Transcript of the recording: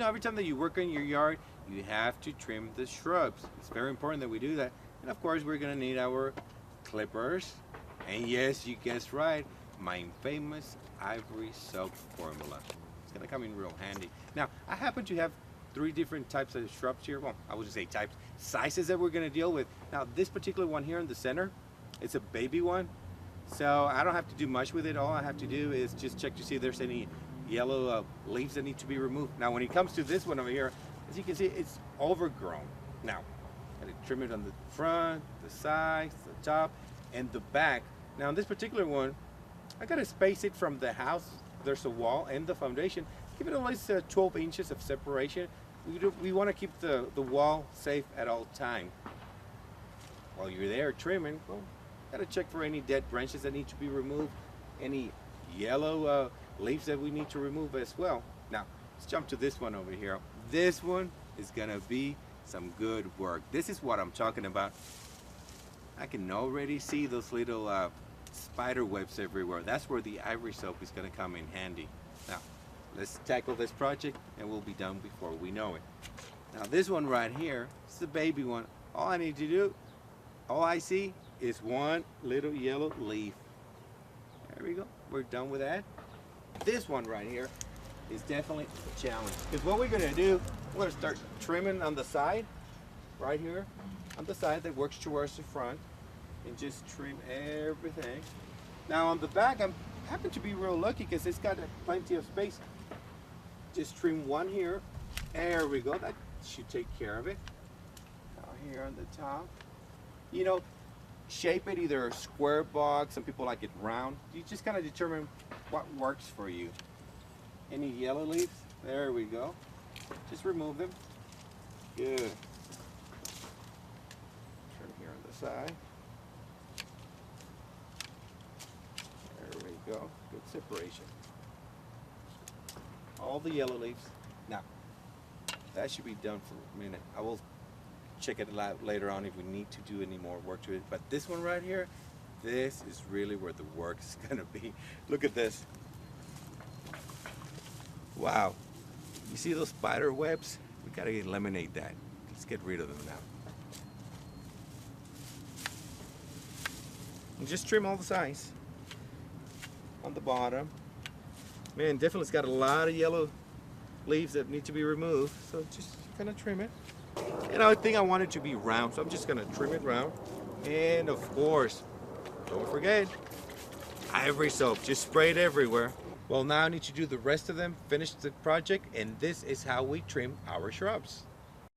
know, every time that you work in your yard, you have to trim the shrubs. It's very important that we do that. And of course, we're gonna need our clippers. And yes, you guessed right, my famous ivory soap formula. It's gonna come in real handy. Now, I happen to have 3 different types of shrubs here. Well, I would just say types, sizes that we're gonna deal with. Now, this particular one here in the center, it's a baby one. So I don't have to do much with it. All I have to do is just check to see if there's any yellow leaves that need to be removed. Now, when it comes to this one over here, as you can see, it's overgrown. Now, I gotta trim it on the front, the sides, the top, and the back. Now, on this particular one, I gotta space it from the house. There's a wall and the foundation. Give it at least 12 inches of separation. We want to keep the wall safe at all time. While you're there trimming, well, gotta check for any dead branches that need to be removed, any yellow leaves that we need to remove as well. Now, let's jump to this one over here. This one is gonna be some good work. This is what I'm talking about. I can already see those little spider webs everywhere. That's where the ivory soap is gonna come in handy. Now, let's tackle this project and we'll be done before we know it. Now, this one right here, it's the baby one. All I need to do, all I see is one little yellow leaf. There we go, we're done with that. This one right here is definitely a challenge. Because what we're gonna do, we're gonna start trimming on the side, right here, on the side that works towards the front, and just trim everything. Now on the back, I happen to be real lucky because it's got plenty of space. Just trim one here. There we go, that should take care of it. Now here on the top, you know, shape it either a square box, some people like it round. You just kind of determine what works for you. Any yellow leaves? There we go. Just remove them. Good. Turn here on the side. There we go. Good separation. All the yellow leaves. Now, that should be done for a minute. I will check it out later on if we need to do any more work to it. But this one right here, this is really where the work is gonna be. Look at this. Wow. You see those spider webs? We gotta eliminate that. Let's get rid of them now. And just trim all the sides. On the bottom. Man, definitely it's got a lot of yellow leaves that need to be removed. So just gonna trim it. And I think I want it to be round, so I'm just gonna trim it round. And of course, don't forget, ivory soap, just spray it everywhere. Well, now I need to do the rest of them, finish the project, and this is how we trim our shrubs.